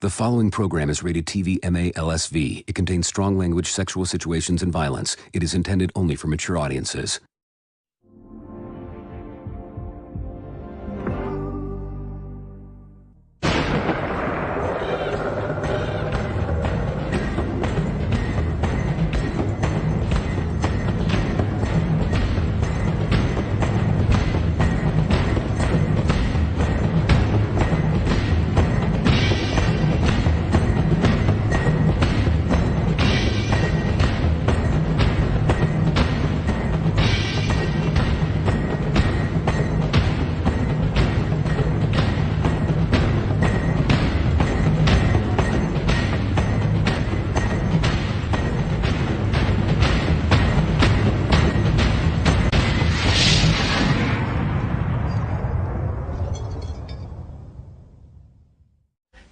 The following program is rated TV MA LSV. It contains strong language, sexual situations, and violence. It is intended only for mature audiences.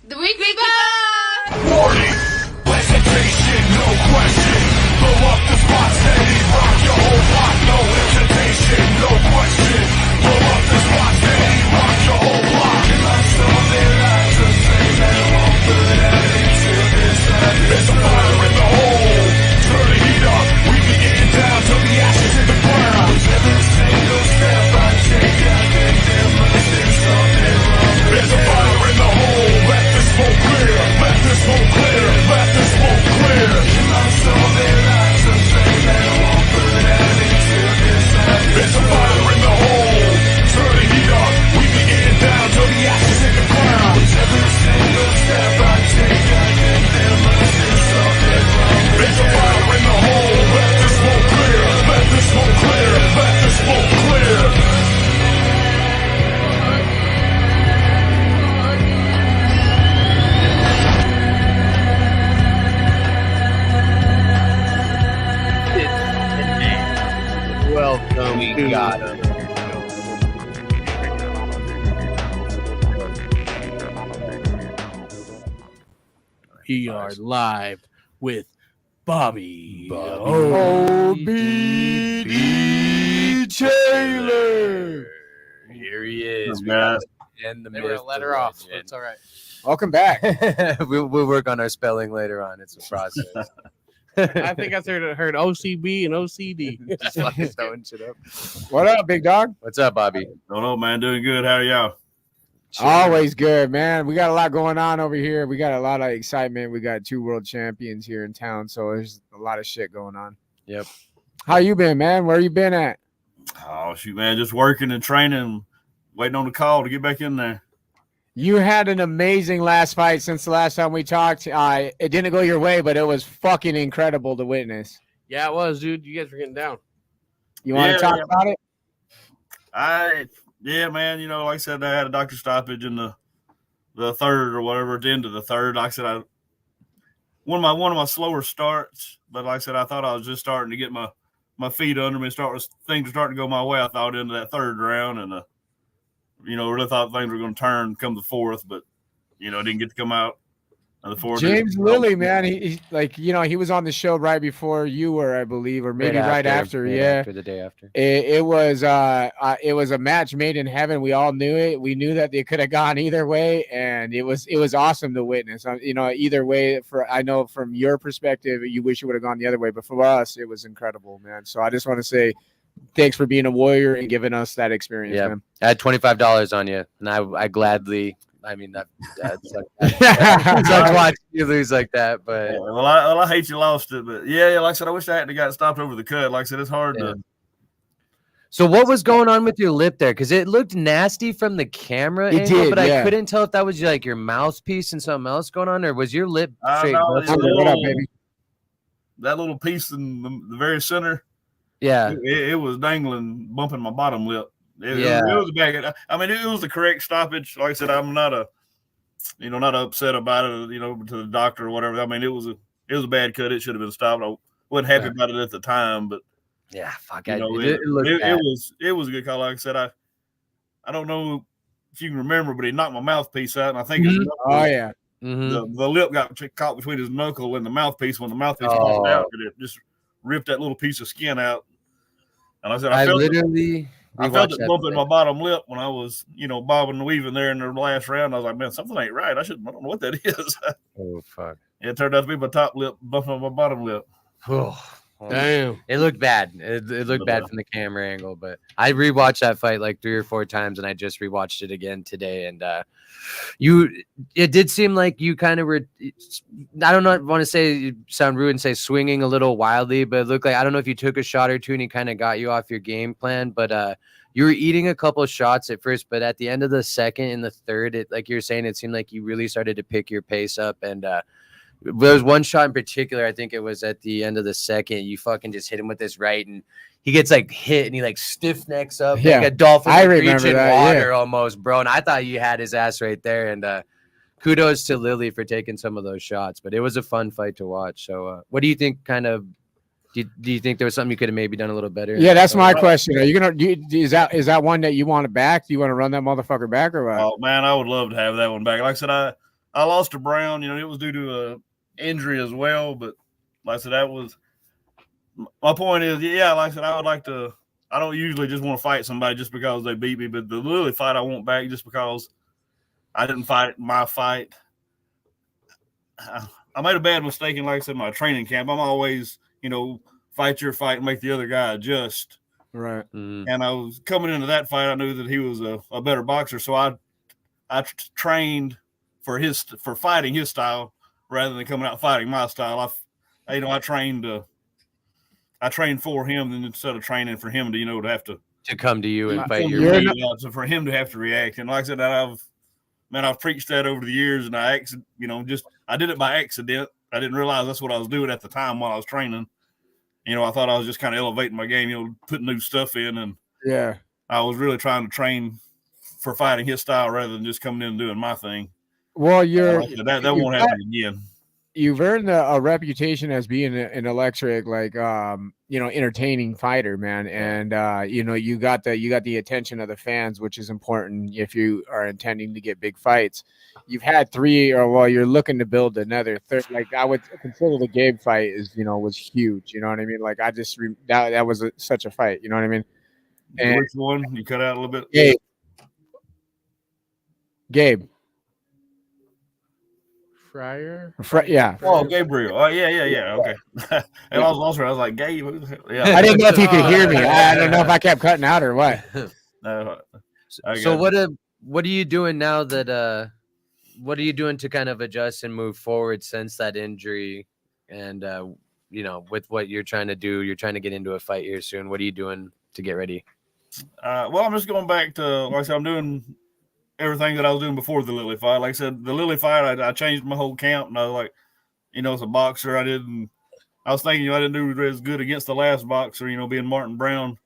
The Weekly Bout! Warning! Hesitation, no question. Blow up the spot, steady, rock your whole block. No hesitation, no question. Blow up the spot, steady, rock your whole block. And I saw their eyes to say that won't put out until this time. There's a fire in the hole. Turn the heat up. We be getting down to the ashes in the ground. Every single step I take, I think there must be something wrong. There's a fire in the hole. Let the smoke clear. Let the smoke clear. Let the smoke clear. And I saw their eyes to say that won't put out until this time. There's a fire in the hole. Turn the heat up. We be getting down to the ashes in the ground. Every single step I take, I think there must be something wrong. There's a fire in the hole. Let the smoke clear. Let the smoke clear. Let the smoke clear. Welcome. We got him. We are live with Bobby. O.B.D. Taylor. Here he is. Man. And the They were a letter off, but it's all right. Welcome back. we'll work on our spelling later on. It's a process. I think I heard OCB and OCD. Just fucking throwing shit up. What up, big dog? What's up, Bobby? Don't know, man. Doing good. How are y'all? Always good, man. We got a lot going on over here. We got a lot of excitement. We got 2 world champions here in town, so there's a lot of shit going on. Yep. How you been, man? Where you been at? Oh, shoot, man. Just working and training, waiting on the call to get back in there. You had an amazing last fight since the last time we talked. It didn't go your way, but it was fucking incredible to witness. Yeah, it was, dude. You guys were getting down. You want to talk about it? Yeah, man. You know, like I said, I had a doctor stoppage in the third or whatever, at the end of the third. Like I said, one of my slower starts, but like I said, I thought I was just starting to get my feet under me, things were starting to go my way. I thought into that third round, and really thought things were going to turn come the fourth, but didn't get to come out in the fourth. James Lilly, man, he was on the show right before you were, I believe, or maybe right after. After the day after. It was a match made in heaven. We all knew it. We knew that it could have gone either way, and it was awesome to witness. Either way. I know from your perspective, you wish it would have gone the other way, but for us, it was incredible, man. So I just want to say thanks for being a warrior and giving us that experience. Yeah, man. I had $25 on you, and I gladly. I mean, that's like watching you lose like that, but Yeah, well, I hate you lost it, but yeah, like I said, I wish I hadn't got stopped over the cut. Like I said, it's hard to. So what was going on with your lip there? Because it looked nasty from the camera It angle, did, but yeah. I couldn't tell if that was like your mouthpiece and something else going on, or was your lip straight? No, busted? What up, baby? That little piece in the very center, Yeah, it was dangling, bumping my bottom lip. It was a bad. I mean, it was the correct stoppage. Like I said, I'm not upset about it. To the doctor or whatever. I mean, it was a bad cut. It should have been stopped. I wasn't happy about it at the time, but yeah, fuck. it was a good call. Like I said, I don't know if you can remember, but he knocked my mouthpiece out, and I think his knuckle, Oh yeah. Mm-hmm. the lip got caught between his knuckle and the mouthpiece. When the mouthpiece popped out, it just ripped that little piece of skin out. And I said, I literally I felt it bumping my bottom lip when I was, bobbing and weaving there in the last round. I was like, man, something ain't right. I don't know what that is. Oh fuck! It turned out to be my top lip bumping my bottom lip. Oh, Damn. it looked bad. It looked bad from the camera angle, but I rewatched that fight like 3 or 4 times, and I just rewatched it again today. And it did seem like you kind of were. I don't know. Want to say sound rude and say swinging a little wildly, but it looked like I don't know if you took a shot or two and he kind of got you off your game plan, but you were eating a couple of shots at first, but at the end of the second and the third, like you were saying, it seemed like you really started to pick your pace up. And there was one shot in particular, I think it was at the end of the second, you fucking just hit him with this right, and he gets like hit and he like stiff necks up like a dolphin. I remember that, water almost, bro. And I thought you had his ass right there. And kudos to Lily for taking some of those shots, but it was a fun fight to watch. So what do you think do you think there was something you could have maybe done a little better? Yeah, that's my question. Are you gonna? Is that one that you want it back? Do you want to run that motherfucker back or what? Oh man, I would love to have that one back. Like I said, I lost to Brown. It was due to a injury as well. But like I said, that was my point. Is like I said, I would like to. I don't usually just want to fight somebody just because they beat me, but the Lily fight I want back just because I didn't fight my fight. I made a bad mistake in, like I said, my training camp. I'm always fight your fight and make the other guy adjust. Right. And I was coming into that fight, I knew that he was a better boxer, so I trained for fighting his style rather than coming out fighting my style. I trained for him instead of training for him to have to come to you and fight your way. So for him to have to react. And like I said, I've preached that over the years, and I did it by accident. I didn't realize that's what I was doing at the time while I was training. I thought I was just kind of elevating my game, putting new stuff in. And I was really trying to train for fighting his style rather than just coming in and doing my thing. Well, that won't happen again. You've earned a reputation as being an electric, entertaining fighter, man. And, you got the attention of the fans, which is important if you are intending to get big fights. You've had 3, you're looking to build another third. Like I would consider the Gabe fight was huge. You know what I mean? Like I just, that was such a fight. You know what I mean? And which one? You cut out a little bit? Gabe. Fryer? Yeah. Oh, Gabriel. Oh, yeah. Okay. And I was lost. I was like, Gabe. Yeah. I didn't know if you could hear me. I don't know if I kept cutting out or what. So what are you doing now that what are you doing to kind of adjust and move forward since that injury? And with what you're trying to do, you're trying to get into a fight here soon. What are you doing to get ready? Well, I'm just going back to, like I said, I'm doing everything that I was doing before the Lily fight. Like I said, the Lily fight, I changed my whole camp, and I was like, as a boxer, I was thinking, I didn't do as good against the last boxer, being Martin Brown,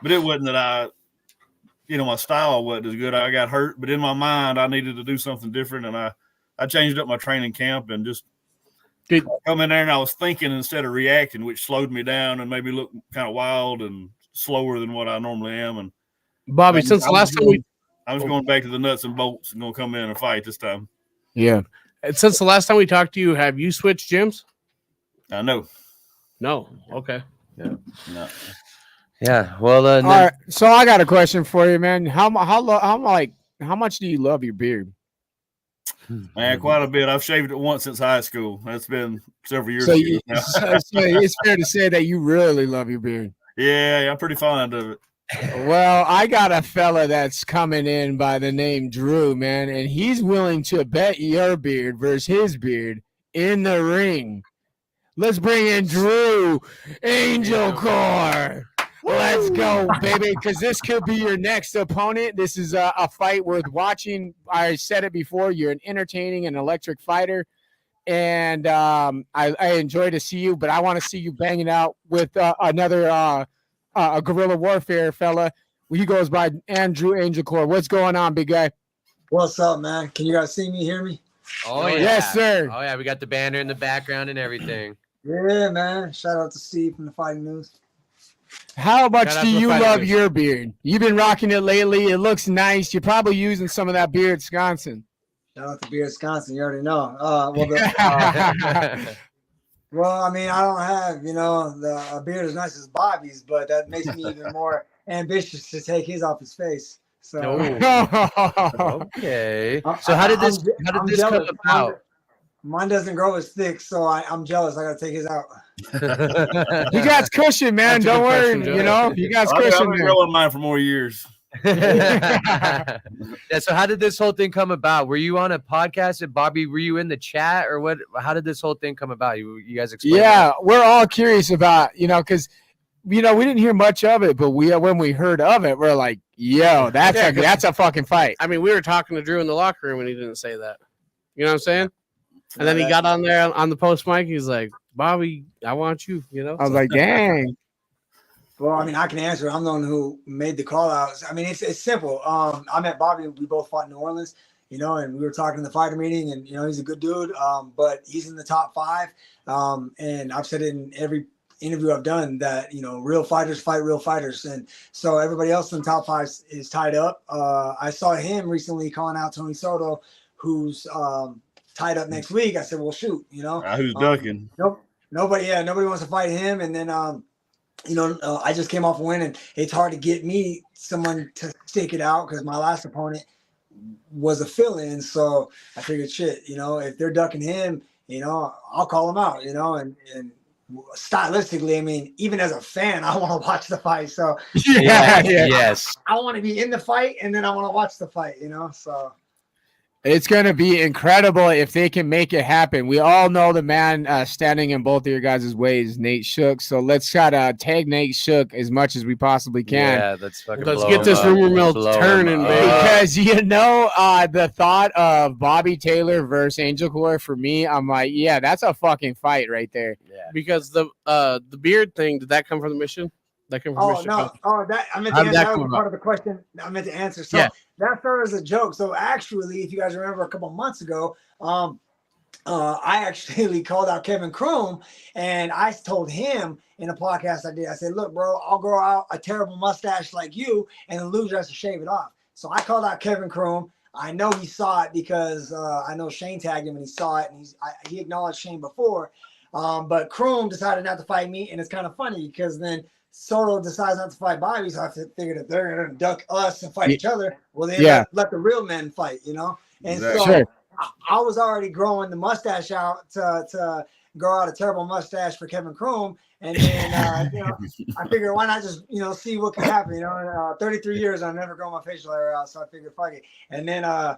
but it wasn't that my style wasn't as good. I got hurt, but in my mind, I needed to do something different, and I changed up my training camp and just come in there, and I was thinking instead of reacting, which slowed me down and made me look kind of wild and slower than what I normally am. And Bobby, since the last time I was going back to the nuts and bolts and going to come in and fight this time. Yeah. And since the last time we talked to you, have you switched gyms? No. No. Okay. Yeah. No. Yeah. Well, all right. So I got a question for you, man. How much do you love your beard? Man, quite a bit. I've shaved it once since high school. That's been several years ago. So it's fair to say that you really love your beard. Yeah, I'm pretty fond of it. Well, I got a fella that's coming in by the name Drew, man, and he's willing to bet your beard versus his beard in the ring. Let's bring in Drew Angelcor. Let's go, baby, because this could be your next opponent. This is a fight worth watching. I said it before. You're an entertaining and electric fighter, and I enjoy to see you, but I want to see you banging out with another a guerrilla warfare fella. He goes by Andrew Angelcor. What's going on, big guy? What's up, man? Can you guys see me, hear me? Oh, yeah. Yes, sir. Oh, yeah. We got the banner in the background and everything. Yeah, man. Shout out to Steve from the Fighting News. How much do you love your beard? You've been rocking it lately. It looks nice. You're probably using some of that beard Wisconsin. Shout out to Beard Wisconsin. You already know. Well, I mean, I don't have, a beard as nice as Bobby's, but that makes me even more ambitious to take his off his face. So Okay. So how did I'm this come jealous. about? Mine doesn't grow as thick, so I'm jealous. I got to take his out. You got cushion, man. That's a Don't good worry. question, Joe. You know, you got I've cushion. been man. growing mine for more years. Yeah. So how did this whole thing come about? Were you on a podcast? And Bobby, were you in the chat or what? How did this whole thing come about? You guys explain. Yeah, we're all curious about, because we didn't hear much of it, but when we heard of it, we're like, yo, that's a fucking fight. I mean, we were talking to Drew in the locker room and he didn't say that. You know what I'm saying? And then he got on there on the post mic. He's like, Bobby, I want you, I was like, dang. Well, I mean, I can answer. I'm the one who made the call outs. I mean, it's simple. I met Bobby. We both fought in New Orleans, and we were talking in the fighter meeting, and he's a good dude. But he's in the top 5. And I've said it in every interview I've done that real fighters fight real fighters, and so everybody else in the top 5 is tied up. I saw him recently calling out Tony Soto, who's tied up next week. I said, well, shoot, Who's ducking? Nobody wants to fight him, and then I just came off a win, and it's hard to get me someone to stick it out because my last opponent was a fill-in. So I figured, shit, if they're ducking him, I'll call him out, and stylistically, I mean, even as a fan, I want to watch the fight. So yes, I want to be in the fight, and then I want to watch the fight, so. It's going to be incredible if they can make it happen. We all know the man standing in both of your guys' ways, Nate Shook. So let's try to tag Nate Shook as much as we possibly can. Yeah, let's get this rumor mill turning, baby. Because, the thought of Bobby Taylor versus Angelcor, for me, I'm like, yeah, that's a fucking fight right there. Yeah. Because the beard thing, did that come from the mission? That came from Oh, Mission no. Coast? Oh, that I meant to How did answer. that That come was about? part of the question I meant to answer. So Yeah. that started as a joke. So actually, if you guys remember a couple months ago, I actually called out Kevin Kroom, and I told him in a podcast I did, I said, look, bro, I'll grow out a terrible mustache like you, and the loser has to shave it off. So I called out Kevin Kroom. I know he saw it because I know Shane tagged him and he saw it, and he acknowledged Shane before. But Kroom decided not to fight me, and it's kind of funny because then Soto decides not to fight Bobby, so I figured if they're going to duck us and fight each other, well, then let the real men fight, And Exactly. so I was already growing the mustache out to grow out a terrible mustache for Kevin Kroom. And then, I figured why not just, see what can happen. 33 years, I've never grown my facial hair out, so I figured fuck it. And then I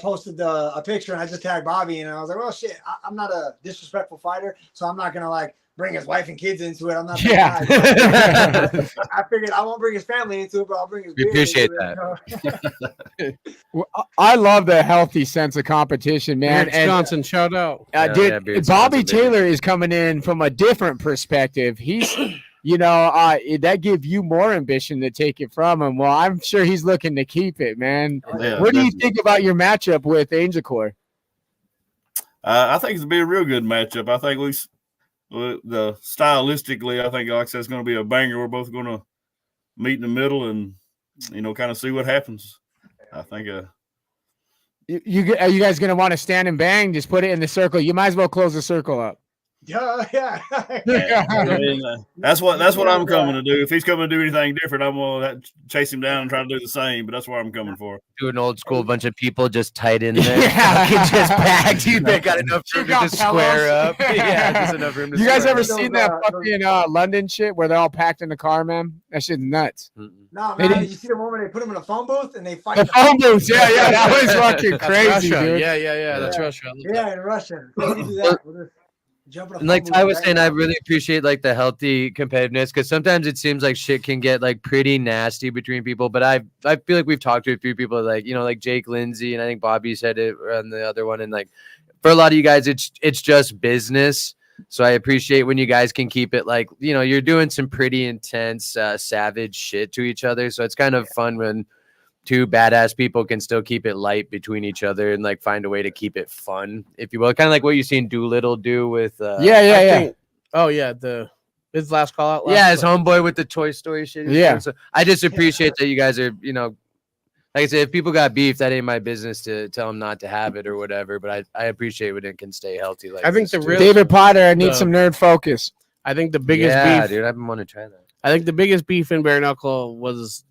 posted a picture, and I just tagged Bobby, and I was like, well, shit, I'm not a disrespectful fighter, so I'm not going to, bring his wife and kids into it. I'm not that guy. I figured I won't bring his family into it, but I'll bring his. We appreciate that. Well, I love the healthy sense of competition, man. Beard Johnson, shout out. Bobby Johnson, Taylor is coming in from a different perspective. He's, that give you more ambition to take it from him. Well, I'm sure he's looking to keep it, man. Yeah, what do you definitely. think about your matchup with Angelcor? I think it's going to be a real good matchup. I think the stylistically, I think, like I said, it's going to be a banger. We're both going to meet in the middle and, kind of see what happens. I think. Are you guys going to want to stand and bang? Just put it in the circle. You might as well close the circle up. Yeah. I mean, that's what I'm coming to do. If he's coming to do anything different, I'm going to chase him down and try to do the same. But that's what I'm coming for. Do an old school bunch of people just tight in there. Yeah, just packed. You got enough room to just square up. Yeah, just enough room to You guys square ever up. seen that fucking London shit where they're all packed in the car, man? That shit's nuts. No, man, you see the one where they put them in a phone booth and they fight. The phone booths, yeah, that was fucking crazy, Russia. dude. Yeah. That's Russia. Yeah, in Russia. We do that. We'll just jump in a And like phone Ty booth was right saying, now. I really appreciate the healthy competitiveness because sometimes it seems like shit can get pretty nasty between people. But I feel like we've talked to a few people like Jake Lindsay, and I think Bobby said it on the other one. And for a lot of you guys, it's just business. So I appreciate when you guys can keep it you're doing some pretty intense, savage shit to each other. So it's kind of fun when two badass people can still keep it light between each other and find a way to keep it fun, if you will. Kind of like what you've seen Doolittle do with His last call out. his homeboy with the Toy Story shit. Yeah. So I just appreciate that you guys are like I said, if people got beef, that ain't my business to tell them not to have it or whatever. But I appreciate when it can stay healthy. Like I think this, the too. real David Potter, I need the- some nerd focus. I think the biggest yeah, beef, dude, I've been wanting to try that. I think the biggest beef in bare knuckle was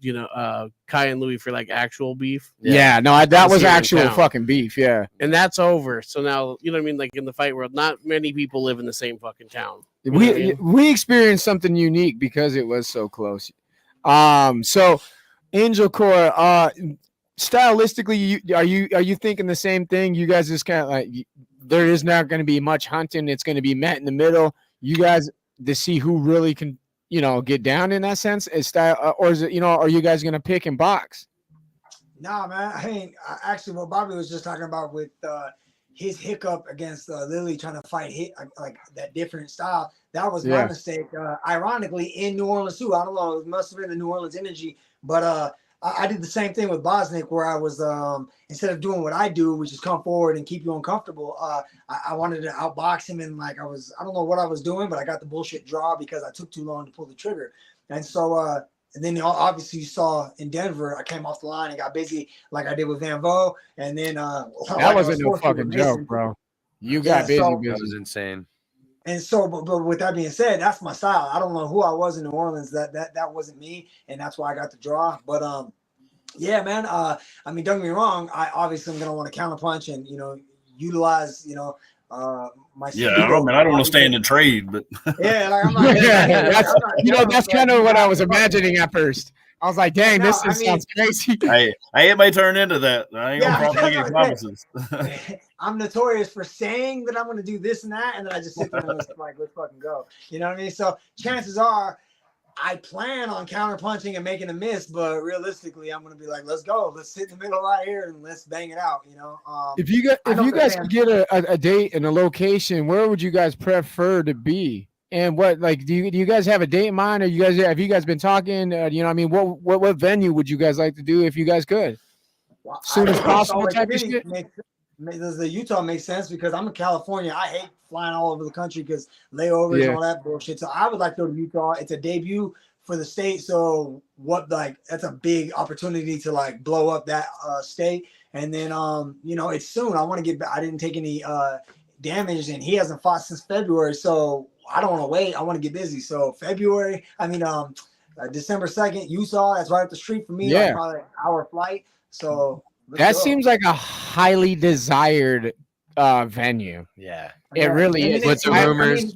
Kai and Louis for like actual beef, Yeah, no, that was Here in actual town. fucking beef. Yeah, and that's over. So now you know what I mean. Like in the fight world, not many people live in the same fucking town. You know what I mean? we experienced something unique because it was so close. So Angelcor, stylistically, are you thinking the same thing? You guys just kind of like there is not going to be much hunting. It's going to be met in the middle. You guys to see who really can, get down in that sense. Is style, or is it, are you guys going to pick and box? Nah, man. I mean, actually, what Bobby was just talking about with his hiccup against Lily trying to fight like that different style. That was my mistake. Ironically, in New Orleans too. I don't know. It must have been the New Orleans energy, but I did the same thing with Bosnick, where I was instead of doing what I do, which is come forward and keep you uncomfortable. I wanted to outbox him, and I don't know what I was doing, but I got the bullshit draw because I took too long to pull the trigger, and so. And then obviously you saw in Denver, I came off the line and got busy like I did with Van Vo. And then that wasn't no fucking joke, bro. You got busy. That was insane. And so, but with that being said, that's my style. I don't know who I was in New Orleans. That wasn't me, and that's why I got the draw. But yeah, man. I mean, don't get me wrong. I obviously am gonna want to counterpunch and utilize my I don't want to stand and trade, but yeah, like I'm not. That's kind of what I was imagining at first. I was like, dang, sounds crazy. It may turn into that. I ain't gonna make any promises. I'm notorious for saying that I'm gonna do this and that, and then I just sit there and like, let's fucking go. You know what I mean? So chances are I plan on counterpunching and making a miss, but realistically, I'm gonna be like, let's go, let's sit in the middle right here and let's bang it out. If you guys could get a date and a location, where would you guys prefer to be? And what, like, do you guys have a date in mind? Or have you guys been talking? What venue would you guys like to do if you guys could? Well, Soon as possible type of shit. Does the Utah make sense? Because I'm in California. I hate flying all over the country because layovers and all that bullshit. So I would like to go to Utah. It's a debut for the state. So that's a big opportunity to blow up that state. And then it's soon. I want to get back. I didn't take any damage, and he hasn't fought since February. So I don't want to wait. I want to get busy. So December 2nd, Utah. That's right up the street for me. Yeah. Probably an hour flight. So that seems like a highly desired venue. Yeah, it really is. What's the rumors?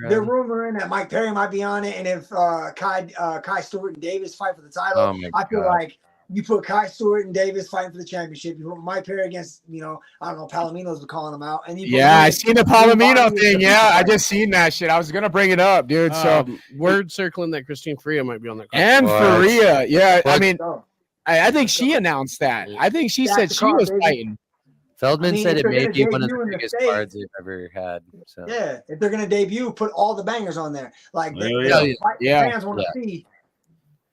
They're rumoring that Mike Perry might be on it, and if Kai Stewart and Davis fight for the title, I feel like you put Kai Stewart and Davis fighting for the championship. You put Mike Perry against, I don't know, Palomino's been calling him out. And I seen the Palomino thing. Yeah, I just seen that shit. I was gonna bring it up, dude. So word circling that Christine Faria might be on that. And Faria, yeah. I mean, I think she announced that. I think she said she was fighting. Feldman said it may be one of the biggest cards they've ever had. So. Yeah, if they're gonna debut, put all the bangers on there. Like the fans want to see.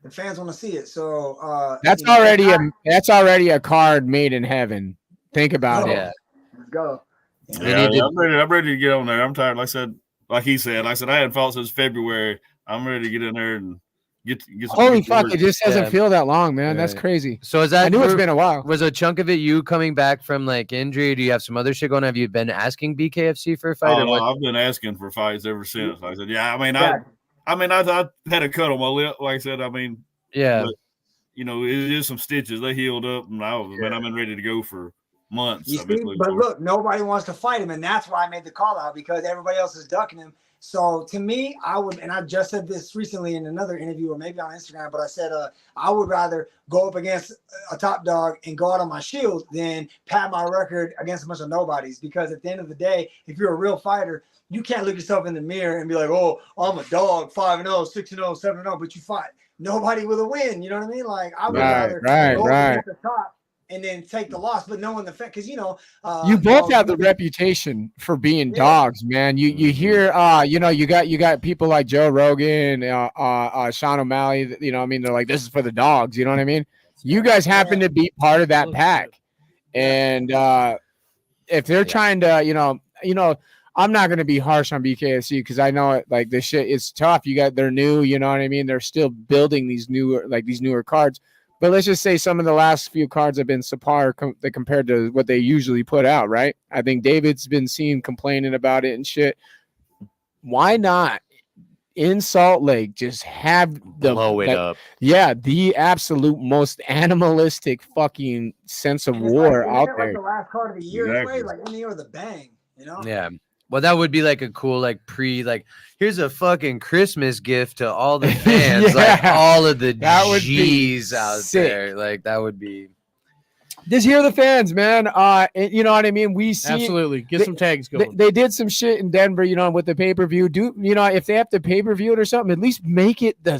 The fans want to see it. So that's already a card made in heaven. Think about it. Let's go. I'm ready to get on there. I'm tired. Like he said, I hadn't fought since February. I'm ready to get in there and get some. Holy fuck! It just doesn't feel that long, man. That's crazy. So is that? I knew it's been a while. Was a chunk of it you coming back from injury? Do you have some other shit going on? Have you been asking BKFC for a fight? No, I've been asking for fights ever since. I said, I had a cut on my lip. Like I said, but, it is some stitches. They healed up, and I've been ready to go for months. But look, nobody wants to fight him, and that's why I made the call out, because everybody else is ducking him. So to me, I would, and I just said this recently in another interview or maybe on Instagram, but I said I would rather go up against a top dog and go out on my shield than pad my record against a bunch of nobodies. Because at the end of the day, if you're a real fighter, you can't look yourself in the mirror and be like, oh, I'm a dog, 5-0, 6-0, 7-0, but you fight nobody with a win. You know what I mean? Like I would rather go against the top and then take the loss, but knowing the fact, because you both have the reputation for being dogs, man. You hear, you got people like Joe Rogan, Sean O'Malley. They're like, this is for the dogs. You know what I mean? You guys happen to be part of that pack, and if they're trying to, I'm not gonna be harsh on BKFC because I know it. Like this shit is tough. They're new. You know what I mean? They're still building these newer cards. But let's just say some of the last few cards have been subpar compared to what they usually put out, right? I think David's been seen complaining about it and shit. Why not in Salt Lake just have the Blow it up. Yeah, the absolute most animalistic fucking sense of And it's war like, out like there. the last card of the year Exactly. anyway, like in the air with a bang, you know? Yeah. Well, that would be like a cool, like here's a fucking Christmas gift to all the fans, like Yeah. all of the That would be G's out sick. there. Like that would be. Just hear the fans, man. You know what I mean? We see Absolutely. Get some tags going. They did some shit in Denver, you know, with the pay-per-view. If they have to pay-per-view it or something, at least make it the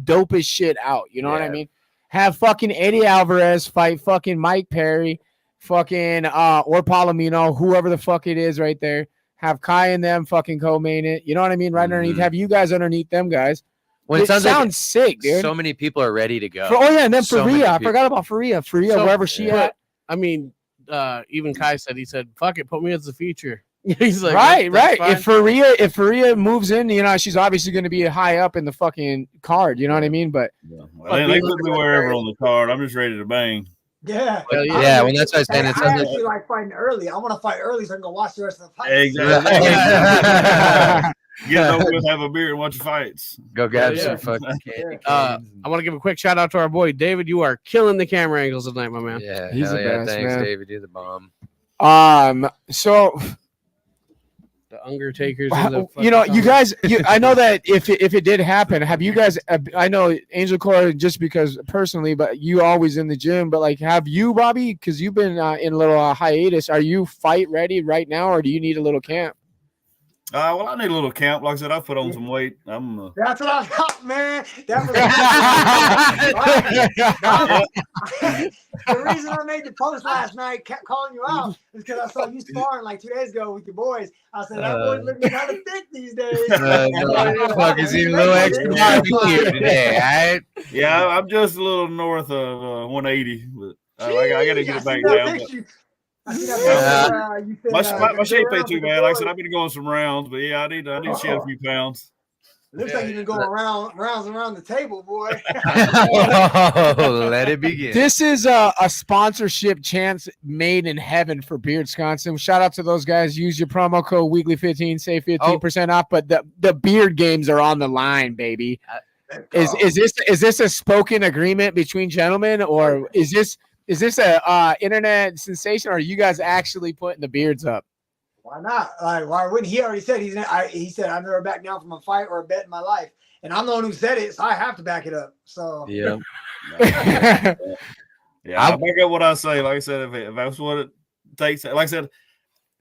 dopest shit out. You know what I Yeah. mean? Have fucking Eddie Alvarez fight fucking Mike Perry, fucking or Palomino, whoever the fuck it is right there. Have Kai and them fucking co-main it. You know what I mean? Right underneath. Have you guys underneath them guys. Well, It sounds sounds sick, dude. so many people are ready to go. And then So many Faria. I people. forgot about Faria. Faria, So, wherever she but, at. I mean, even Kai said, he said, fuck it, put me as the feature. He's like, Right. that's fine. If Faria moves in, you know, she's obviously going to be high up in the fucking card. You know what I mean? But They put me wherever on the card. I'm just ready to bang. Yeah. Hell yeah. Yeah, well, that's what I was saying. Hey, It I sounds actually like fighting early. I want to fight early so I can go watch the rest of the fight. Exactly. Get over with, have a beer, and watch the fights. Go grab Yeah. some fucking candy I canes. want to give a quick shout out to our boy David. You are killing the camera angles tonight, my man. Yeah, He's hell the yeah. best, Thanks, man. David. You're the bomb. So The Undertaker's. you know, you guys. I know that if it did happen, have you guys? I know Angelcor just because personally, but you always in the gym. But like, have you, Bobby? Because you've been in a little hiatus. Are you fight ready right now, or do you need a little camp? Well, I need a little camp. Like I said, I put on some weight. I'm. That's what I thought, man. That was the reason I made the post last night, kept calling you out, is because I saw you sparring like 2 days ago with your boys. I said that boy's looking kind of thick these days. Fuck, is he a little extra barbecue today? All right. Yeah, I'm just a little north of 180, but I got to get it back down. My shape ain't too bad. Like I said, I've been going some rounds, but yeah, I need to shed a few pounds. Looks like you've been going rounds around the table, boy. Oh, let it begin. This is a sponsorship chance made in heaven for Beardsconsin. Shout out to those guys. Use your promo code weekly15, save 15% off. But the beard games are on the line, baby. Is this a spoken agreement between gentlemen, or is this a internet sensation, or are you guys actually putting the beards up? Why not? Like, why wouldn't he? Already said he said I've never backed down from a fight or a bet in my life, and I'm the one who said it, so I have to back it up. So Yeah. Yeah, I back up what I say. Like I said, if that's what it takes, like I said,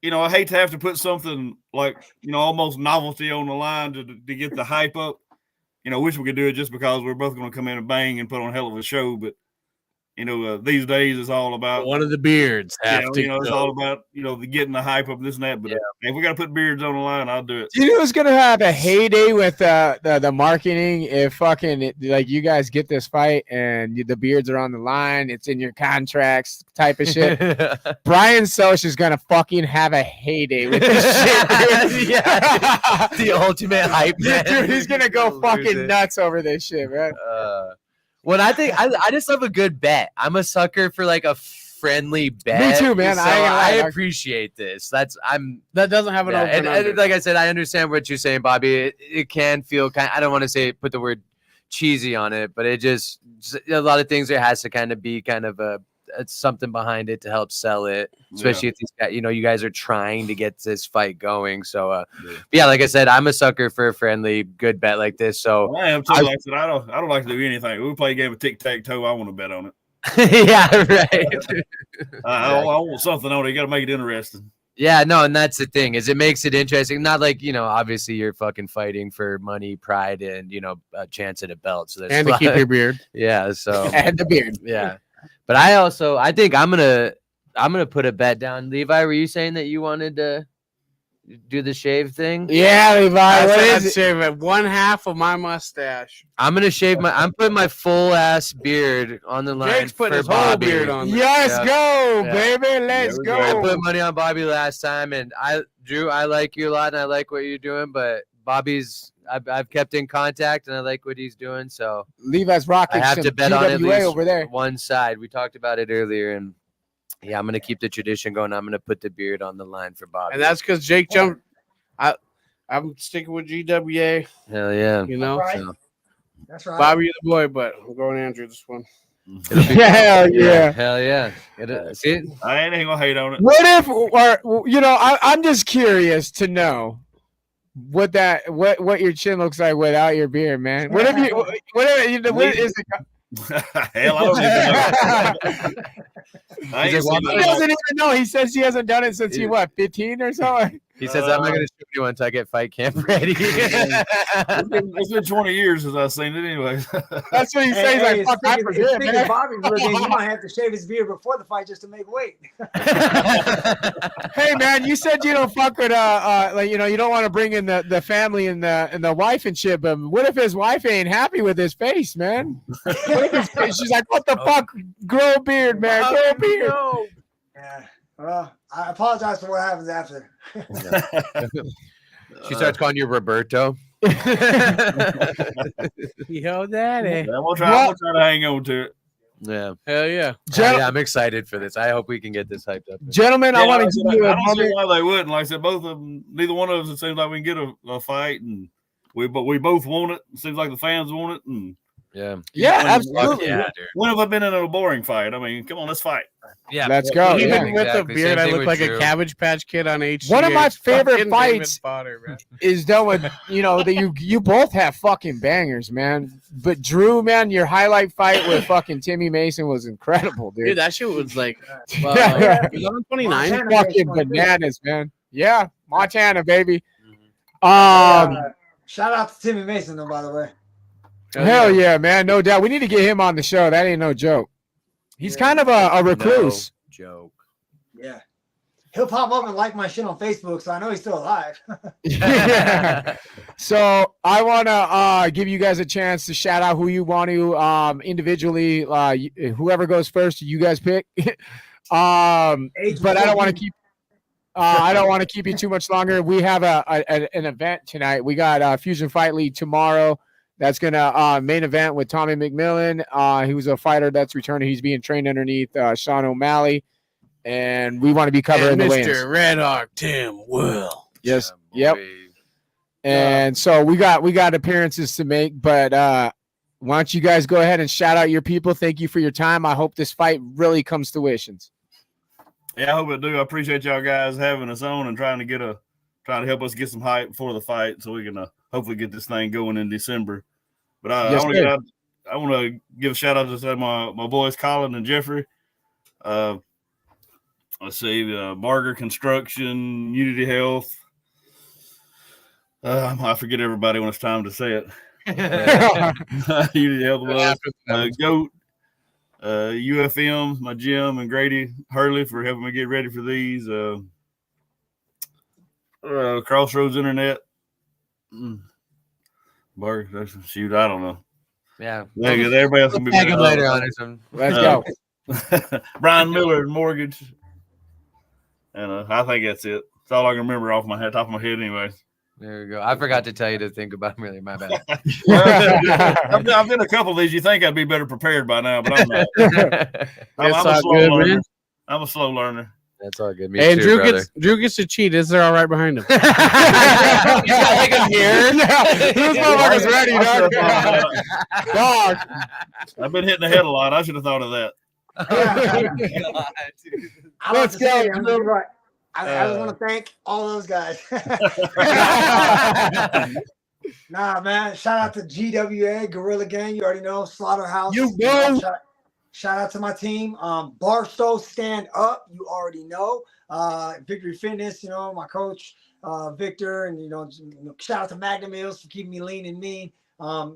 you know, I hate to have to put something like, you know, almost novelty on the line to get the hype up. You know, wish we could do it just because we're both going to come in and bang and put on a hell of a show, but. You know, these days it's all about one of the beards. It's all about getting the hype up, this and that. But if we got to put beards on the line, I'll do it. You know who's gonna have a heyday with the marketing if fucking like you guys get this fight and the beards are on the line, it's in your contracts type of shit. Brian Soch is gonna fucking have a heyday with this shit, dude. Yeah, the ultimate hype man. Dude, he's gonna go fucking nuts over this shit, man. Well, I think I just love a good bet. I'm a sucker for like a friendly bet. Me too, man. So I appreciate this. That doesn't have an over and like I said, I understand what you're saying, Bobby. It can feel kind. I don't want to put the word cheesy on it, but it just a lot of things. There has to kind of be kind of something behind it to help sell it, especially if these guys, you guys are trying to get this fight going. So, yeah, like I said, I'm a sucker for a friendly, good bet like this. So I am too. Like I said, I don't like to do anything. We play a game of tic-tac-toe. I want to bet on it. Yeah, right. I want something on it. You got to make it interesting. Yeah, no, and that's the thing is it makes it interesting. Not like obviously you're fucking fighting for money, pride, and a chance at a belt. So and to keep your beard. Yeah, so and the beard. Yeah. But I think I'm gonna put a bet down. Levi, were you saying that you wanted to do the shave thing? Yeah, Levi. I'd shave at 1/2 of my mustache. I'm gonna shave I'm putting my full ass beard on the line. Jake's putting for his whole Bobby. beard on. Let's go, baby. Let's go. I put money on Bobby last time, and Drew, I like you a lot, and I like what you're doing, but Bobby's. I've kept in contact and I like what he's doing. So Levi's rocking I have some to bet on at GWA least over there. one side. We talked about it earlier, and yeah, I'm gonna keep the tradition going. I'm gonna put the beard on the line for Bobby. And that's because Jake jumped. I'm sticking with GWA. Hell yeah. You know, Right. So, That's right. Bobby the boy, but I'm going Andrew this one. Hell yeah. Hell yeah. See? I ain't gonna hate on it. What if, or you know, I'm just curious to know what your chin looks like without your beard, man. What if what is it? Hell, I don't even know. I ain't seen He that. doesn't even know. He says he hasn't done it since he 15 or something. He says, I'm not going to show you until I get fight camp ready. It's been 20 years since I've seen it anyway. That's what he says. Like, fuck, I forget, Speaking man. of Bobby's looking, he might have to shave his beard before the fight just to make weight. Hey, man, you said you don't fuck with like, you know, you don't want to bring in the family and the wife and shit. But what if his wife ain't happy with his face, man? She's like, what the fuck? Grow a beard, man. Grow a beard. Yeah. Well, I apologize for what happens after. She starts calling you Roberto. Yo, daddy. I'm gonna try to hang on to it. Yeah. Hell yeah. Yeah, I'm excited for this. I hope we can get this hyped up. Gentlemen, I want to give you I a don't see moment. why they wouldn't. Like I said, both of them, neither one of us, it seems like we can get a fight, and we both want it. It seems like the fans want it, and Yeah. Yeah, When- absolutely. Yeah, dude. when have I been in a boring fight? I mean, come on, let's fight. Yeah. Let's go. Even Yeah. with exactly. the beard, Same I thing look with like Drew. a Cabbage Patch Kid on HGH. One of my favorite Fucking fights- David Potter, man. Is done with, you know, that you both have fucking bangers, man. But Drew, man, your highlight fight with fucking Timmy Mason was incredible, dude. Dude, that shit was like, Yeah. it was on 29. Montana Fucking based one, too. bananas, man. Yeah, Montana, baby. Shout out to Timmy Mason, though, by the way. Hell yeah, man. No doubt. We need to get him on the show. That ain't no joke. He's kind of a recluse. No joke. Yeah. He'll pop up and like my shit on Facebook, so I know he's still alive. Yeah. So I want to give you guys a chance to shout out who you want to individually. Whoever goes first, you guys pick. But I don't want to keep. I don't want to keep you too much longer. We have an event tonight. We got Fusion Fight League tomorrow. That's gonna main event with Tommy McMillan. He was a fighter that's returning. He's being trained underneath Sean O'Malley, and we want to be covering And the Mr. wins. Red Hawk Tim Will. Yes. Yeah, Yep. boy. And so we got appearances to make, but why don't you guys go ahead and shout out your people? Thank you for your time. I hope this fight really comes to fruition. Yeah, I hope it do. I appreciate y'all guys having us on and trying to help us get some hype before the fight, so we can hopefully get this thing going in December. But Yes, I want to give a shout out to my boys Colin and Jeffrey. Let's see, Barger Construction, Unity Health. I forget everybody when it's time to say it. Unity Health, Goat, UFM, my Jim, and Grady Hurley for helping me get ready for these. Crossroads Internet. Barger, shoot, I don't know. Yeah. Everybody else can be Tag him better. later on or something. Let's go. Brian Miller and Mortgage. And I think that's it. That's all I can remember off my top of my head anyway. There we go. I forgot to tell you to think about him. Really, my bad. I've been a couple of these. You think I'd be better prepared by now, but I'm not. I'm It's a all slow good, learner. man. I'm a slow learner. That's all good. Me Hey, too, brother. Drew gets to cheat. Is there all right behind him? He's got like a mirror. This motherfucker's ready, I dog. should have thought of that. Dog. I've been hitting the head a lot. I should have thought of that. Let's go. Right. I just want to thank all those guys. Nah, man. Shout out to GWA, Gorilla Gang. You already know. Slaughterhouse. You know. Shout out to my team. Barstow Stand Up. You already know. Victory Fitness, you know, my coach, Victor. And, shout out to Magna Mills for keeping me lean and mean.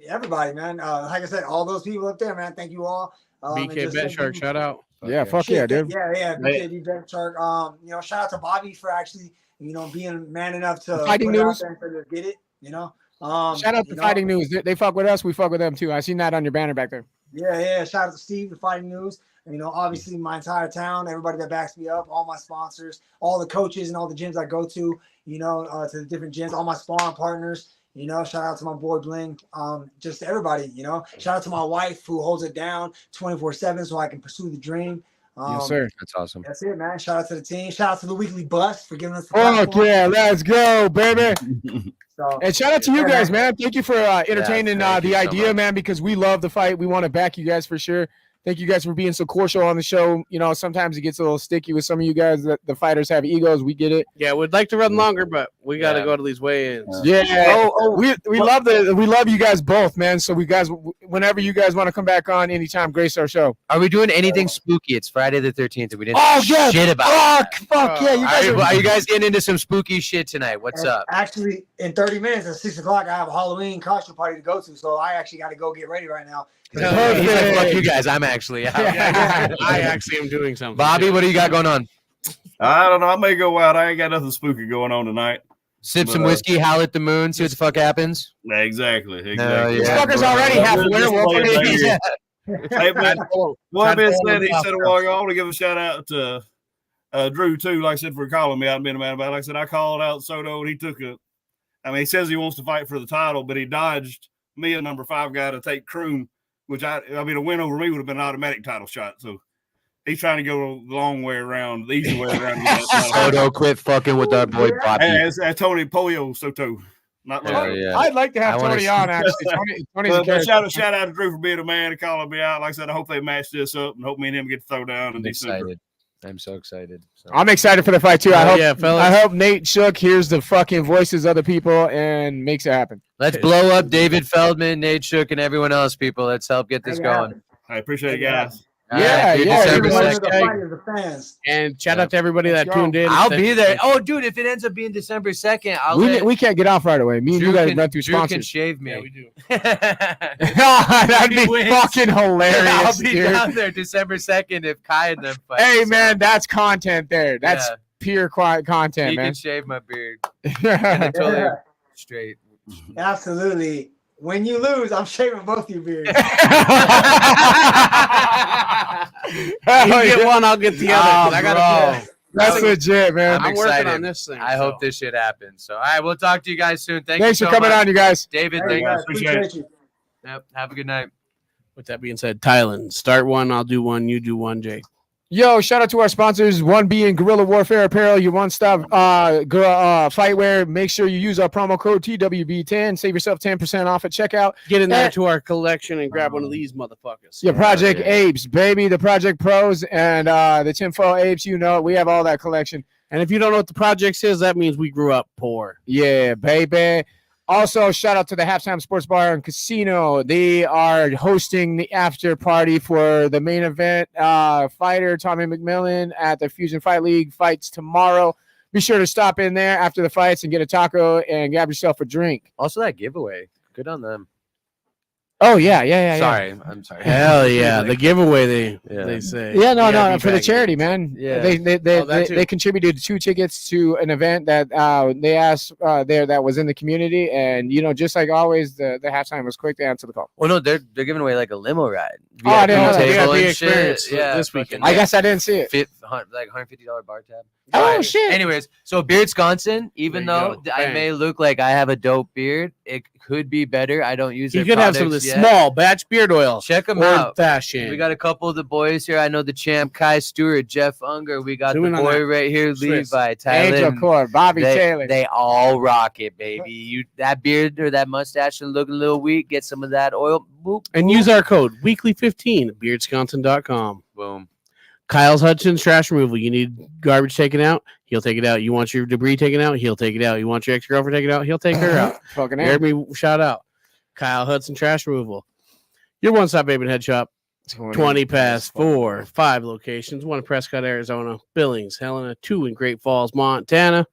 Everybody, man. Like I said, all those people up there, man. Thank you all. BK Bet Shark, shout out. Yeah, fuck yeah, dude. Yeah. BKD Bet Shark. Shout out to Bobby for actually, being man enough to Fighting put it out News. there and to get it. Shout out to Fighting News. They fuck with us. We fuck with them too. I seen that on your banner back there. Yeah. Shout out to Steve, the Fighting News. Obviously my entire town, everybody that backs me up, all my sponsors, all the coaches and all the gyms I go to, to the different gyms, all my sparring partners. You know, shout out to my boy Bling. Just everybody. You know, shout out to my wife who holds it down 24/7 so I can pursue the dream. Yes, sir. That's awesome. That's it, man. Shout out to the team. Shout out to the Weekly Bus for giving us the Oh platform. yeah, let's go, baby. So, And shout out to you guys, man. Thank you for entertaining thank you the so idea, much. man, because we love the fight. We want to back you guys for sure. Thank you guys for being so cordial on the show. You know, sometimes it gets a little sticky with some of you guys. That the fighters have egos. We get it. Yeah, we'd like to run longer, but we got to Yeah. go to these weigh-ins. Yeah. We love you guys both, man. So whenever you guys want to come back on anytime, grace our show. Are we doing anything spooky? It's Friday the 13th. And we didn't Oh say yeah. shit about Fuck yeah. You guys are you guys getting into some spooky shit tonight? What's and up? Actually, in 30 minutes at 6 o'clock, I have a Halloween costume party to go to. So I actually got to go get ready right now. He said, Perfect. fuck you guys. I'm actually out. I actually am doing something. Bobby, what do you got going on? I don't know. I may go out. I ain't got nothing spooky going on tonight. Sip some whiskey, howl at the moon, see what the fuck happens. Yeah, exactly. yeah. This fucker's already half Just werewolf. play it by ear. Hey, man, Well, well, being said, he said a while ago, I want to give a shout out to Drew, too, like I said, for calling me out and being a man about it. Like I said, I called out Soto, and he took it. I mean, he says he wants to fight for the title, but he dodged me, a number 5 guy, to take Kroom, which I mean, a win over me would have been an automatic title shot. So he's trying to go the long way around, the easy way around. to get that title. Soto, quit fucking with our boy Bobby. Hey, it's Tony Polio Soto. Not Yeah, Loto. yeah. I'd like to have I wanna Tony see- on, actually. Tony's a But character. shout out to Drew for being a man and calling me out. Like I said, I hope they match this up and hope me and him get to throw down in I'm December. excited. I'm so excited. So. I'm excited for the fight too. yeah, fellas. I hope Nate Shook hears the fucking voices of the people and makes it happen. Let's blow up David Feldman, Nate Shook, and everyone else, people. Let's help get this going. I appreciate it, guys. All Yeah, right, dude, yeah, December everyone Everyone 2nd. in the fight is the fans. And shout out to everybody that Let's go. tuned in. I'll be there. Oh, dude, if it ends up being December 2nd, I'll We can't get off right away. Me and you guys run through Drew can sponsors. shave me. Yeah, we do. That'd be He wins. fucking hilarious, I'll be dude. down there December 2nd if Kai and them fight. Hey So, man, that's content there. That's yeah, pure content, he man. can shave my beard. And it's totally straight. Absolutely. When you lose, I'm shaving both your beards. You get one, I'll get the other. 'cause I gotta. That's legit, man. I'm working excited. on this thing. I hope this shit happens. So, all right, we'll talk to you guys soon. Thanks you for so coming much. on, you guys. David, Hey, thank guys, Appreciate it. appreciate you. Yep, have a good night. With that being said, Thailand, start one, I'll do one, you do one, Jay. Yo, shout out to our sponsors, one being Guerrilla Warfare Apparel, your one-stop fightwear. Make sure you use our promo code TWB10. Save yourself 10% off at checkout. Get in there Eh. to our collection and grab one of these motherfuckers. Your Project yeah. Apes, baby. The Project Pros and the Tinfoil Apes, you know, we have all that collection. And if you don't know what the projects is, that means we grew up poor. Yeah, baby. Also, shout out to the Halftime Sports Bar and Casino. They are hosting the after party for the main event. Fighter Tommy McMillan at the Fusion Fight League fights tomorrow. Be sure to stop in there after the fights and get a taco and grab yourself a drink. Also, that giveaway. Good on them. Oh, yeah. Sorry. I'm sorry. Hell yeah, the giveaway Yeah. they say. Yeah, no, You gotta no, be for the back. charity, man. Yeah. that too. They contributed 2 tickets to an event that they asked there that was in the community, and you know, just like always, the halftime was quick to answer the call. Well, no, they're giving away like a limo ride. Oh, I didn't know that. table VIP and shit. experience Yeah, this weekend. I guess I didn't see it. like $150 bar tab. Oh, Alright, shit. Anyways, so Beardsconsin, even There you though go. I Bang. may look like I have a dope beard, it could be better. I don't use You their could have some of the products yet. small batch beard oil. Check them Old out. fashioned. We got a couple of the boys here. I know the champ Kai Stewart, Jeff Unger. We got Zoom in the on boy that. right here, Swiss. Levi, Angel Tyler. Core, Bobby Taylor. They all rock it, baby. You that beard or that mustache and looking a little weak. Get some of that oil. Boop, and boop. use our code weekly15 at beardsconsin.com. boom. Kyle's Hudson's trash removal. You need garbage taken out, he'll take it out. You want your debris taken out, he'll take it out. You want your ex-girlfriend taken out, he'll take her out. Fucking You heard me shout out. Kyle Hudson Trash Removal. Your one-stop baby head shop. 20 past 4, 5 locations. 1 in Prescott, Arizona. Billings, Helena. 2 in Great Falls, Montana.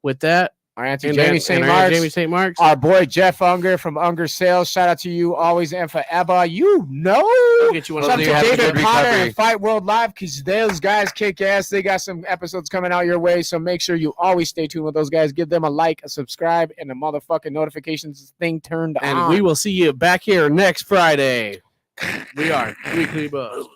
With that, Our Auntie and Jamie then- St. and our Mark's. Jamie St. Mark's. Our boy Jeff Unger from Unger Sales. Shout out to you always and forever. You know. I'll get you one of Shout out Hopefully to you have a David good Potter recovery. and Fight World Live because those guys kick ass. They got some episodes coming out your way, so make sure you always stay tuned with those guys. Give them a like, a subscribe, and a motherfucking notifications thing turned And on. we will see you back here next Friday. We are Weekly Buzz.